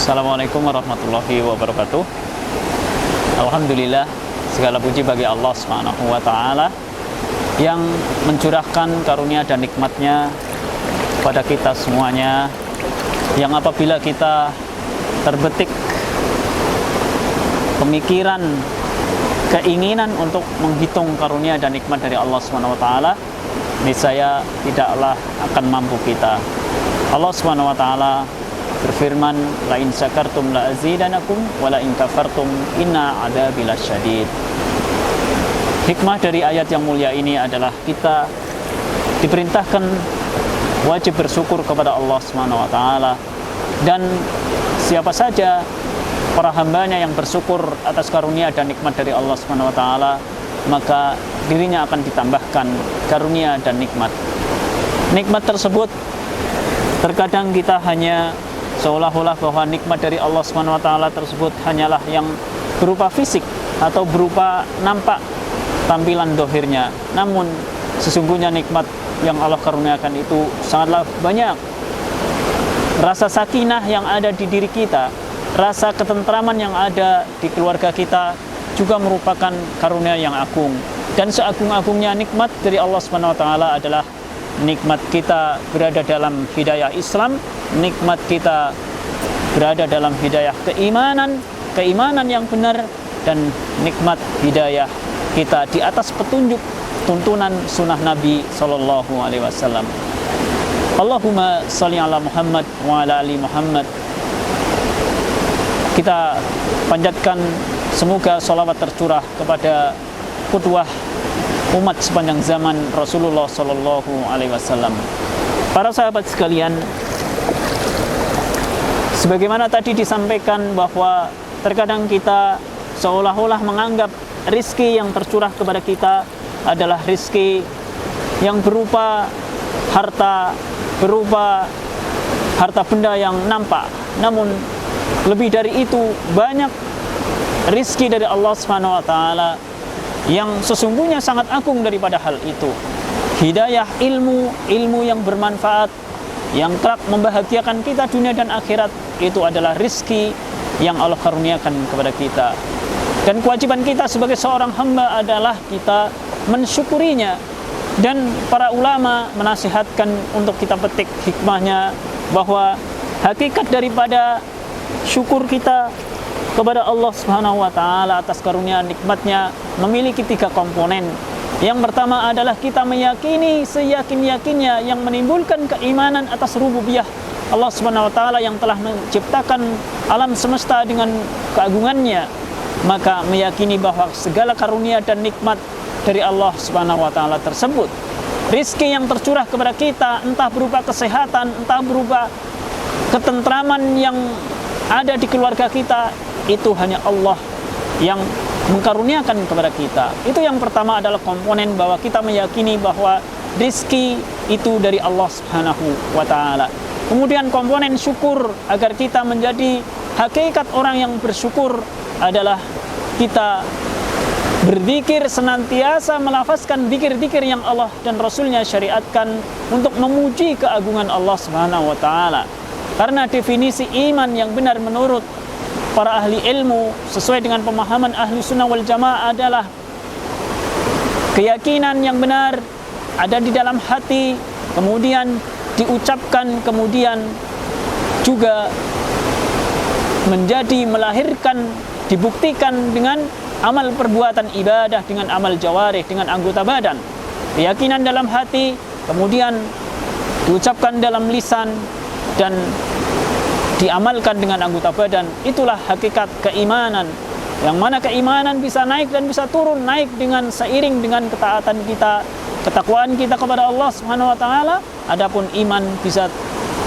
Assalamualaikum warahmatullahi wabarakatuh. Alhamdulillah, segala puji bagi Allah Subhanahu wa ta'ala yang mencurahkan karunia dan nikmatnya pada kita semuanya, yang apabila kita terbetik pemikiran, keinginan untuk menghitung karunia dan nikmat dari Allah Subhanahu wa ta'ala, niscaya tidaklah akan mampu kita. Allah Subhanahu wa ta'ala berfirman, la in syakartum la azidanakum wa la in kafartum inna adzabi lasyadid. Hikmah dari ayat yang mulia ini adalah kita diperintahkan wajib bersyukur kepada Allah Subhanahu wa ta'ala, dan siapa saja para hambanya yang bersyukur atas karunia dan nikmat dari Allah Subhanahu wa ta'ala, maka dirinya akan ditambahkan karunia dan nikmat. Nikmat tersebut terkadang kita hanya seolah-olah bahwa nikmat dari Allah Subhanahu wa ta'ala tersebut hanyalah yang berupa fisik atau berupa nampak tampilan dohirnya. Namun sesungguhnya nikmat yang Allah karuniakan itu sangatlah banyak. Rasa sakinah yang ada di diri kita, rasa ketentraman yang ada di keluarga kita juga merupakan karunia yang agung. Dan seagung-agungnya nikmat dari Allah Subhanahu wa ta'ala adalah nikmat kita berada dalam hidayah Islam, nikmat kita berada dalam hidayah keimanan, keimanan yang benar, dan nikmat hidayah kita di atas petunjuk tuntunan sunnah Nabi Sallallahu Alaihi Wasallam. Allahumma salli ala Muhammad wa ala ali Muhammad. Kita panjatkan semoga salawat tercurah kepada qudwah umat sepanjang zaman, Rasulullah Sallallahu Alaihi Wasallam. Para sahabat sekalian, sebagaimana tadi disampaikan bahwa terkadang kita seolah-olah menganggap rizki yang tercurah kepada kita adalah rizki yang berupa harta benda yang nampak. Namun lebih dari itu, banyak rizki dari Allah Subhanahu wa ta'ala yang sesungguhnya sangat agung daripada hal itu. Hidayah ilmu yang bermanfaat, yang kelak membahagiakan kita dunia dan akhirat, itu adalah rizki yang Allah karuniakan kepada kita. Dan kewajiban kita sebagai seorang hamba adalah kita mensyukurinya. Dan para ulama menasihatkan untuk kita petik hikmahnya, bahwa hakikat daripada syukur kita kepada Allah Subhanahu wa ta'ala atas karunia nikmatnya memiliki 3 komponen. Yang pertama adalah kita meyakini seyakin-yakinnya yang menimbulkan keimanan atas rububiyah Allah Subhanahu wa ta'ala yang telah menciptakan alam semesta dengan keagungannya. Maka meyakini bahwa segala karunia dan nikmat dari Allah Subhanahu wa ta'ala tersebut, rizki yang tercurah kepada kita, entah berupa kesehatan, entah berupa ketentraman yang ada di keluarga kita, itu hanya Allah yang mengkaruniakan kepada kita. Itu yang pertama adalah komponen bahwa kita meyakini bahwa rizki itu dari Allah Subhanahu wa ta'ala. Kemudian komponen syukur, agar kita menjadi hakikat orang yang bersyukur, adalah kita berzikir, senantiasa melafazkan zikir-zikir yang Allah dan Rasulnya syariatkan untuk memuji keagungan Allah Subhanahu wa ta'ala. Karena definisi iman yang benar menurut para ahli ilmu sesuai dengan pemahaman ahli sunnah wal jamaah adalah keyakinan yang benar ada di dalam hati, kemudian diucapkan, kemudian juga menjadi melahirkan, dibuktikan dengan amal perbuatan ibadah, dengan amal jawarih, dengan anggota badan. Keyakinan dalam hati, kemudian diucapkan dalam lisan, dan diamalkan dengan anggota badan. Itulah hakikat keimanan, yang mana keimanan bisa naik dan bisa turun, naik dengan seiring dengan ketaatan kita, ketakwaan kita kepada Allah Subhanahu wa ta'ala. Adapun iman bisa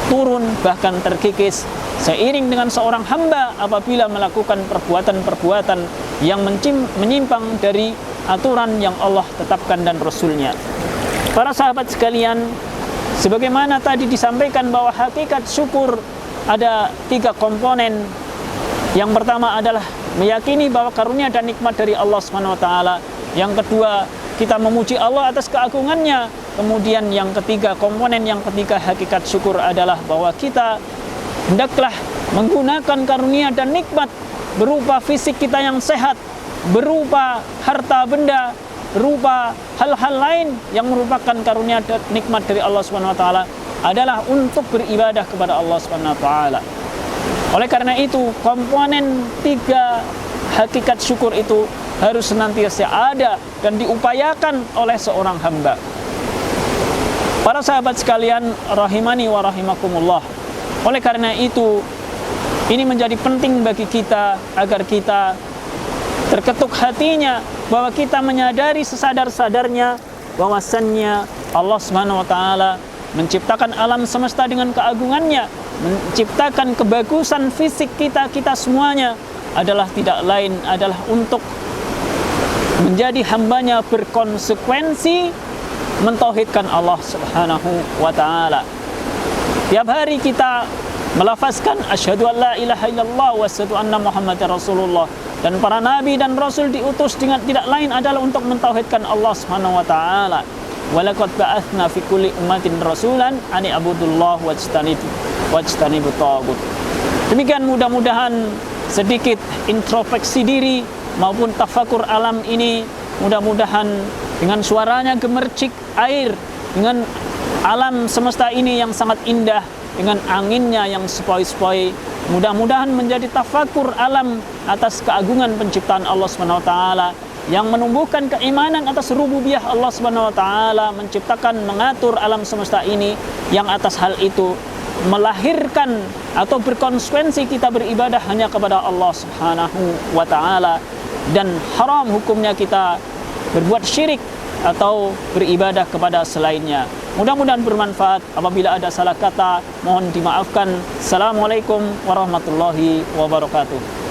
turun, bahkan terkikis seiring dengan seorang hamba apabila melakukan perbuatan-perbuatan yang menyimpang dari aturan yang Allah tetapkan dan Rasulnya. Para sahabat sekalian, sebagaimana tadi disampaikan bahwa hakikat syukur ada 3 komponen. Yang pertama adalah meyakini bahwa karunia dan nikmat dari Allah Subhanahu wa ta'ala. Yang kedua, kita memuji Allah atas keagungannya. Kemudian yang ketiga, komponen yang ketiga hakikat syukur adalah bahwa kita hendaklah menggunakan karunia dan nikmat berupa fisik kita yang sehat, berupa harta benda, berupa hal-hal lain yang merupakan karunia dan nikmat dari Allah Subhanahu wa taala adalah untuk beribadah kepada Allah Subhanahu wa taala. Oleh karena itu, komponen 3 hakikat syukur itu harus senantiasa ada dan diupayakan oleh seorang hamba. Para sahabat sekalian, rahimani wa rahimakumullah. Oleh karena itu, ini menjadi penting bagi kita agar kita terketuk hatinya bahwa kita menyadari sesadar-sadarnya bahwasannya Allah Subhanahu wa taala menciptakan alam semesta dengan keagungannya, menciptakan kebagusan fisik kita semuanya adalah tidak lain adalah untuk menjadi hambanya berkonsekuensi mentauhidkan Allah Subhanahu wa taala. Tiap hari kita melafazkan asyhadu an la ilaha illallah wa asyhadu anna muhammadar rasulullah, dan para nabi dan rasul diutus dengan tidak lain adalah untuk mentauhidkan Allah Subhanahu wa taala. Walaqad ba'atsna fi kulli ummatin rasulan an i'budullah wajtanibut taghut. Demikian mudah-mudahan sedikit introspeksi diri maupun tafakur alam ini, mudah-mudahan dengan suaranya gemercik air, dengan alam semesta ini yang sangat indah, dengan anginnya yang sepoi-sepoi, mudah-mudahan menjadi tafakur alam atas keagungan penciptaan Allah Subhanahu wa taala yang menumbuhkan keimanan atas rububiyah Allah Subhanahu wa taala, menciptakan, mengatur alam semesta ini, yang atas hal itu melahirkan atau berkonsekuensi kita beribadah hanya kepada Allah Subhanahu wa taala, dan haram hukumnya kita berbuat syirik atau beribadah kepada selainnya. Mudah-mudahan bermanfaat. Apabila ada salah kata, mohon dimaafkan. Assalamualaikum warahmatullahi wabarakatuh.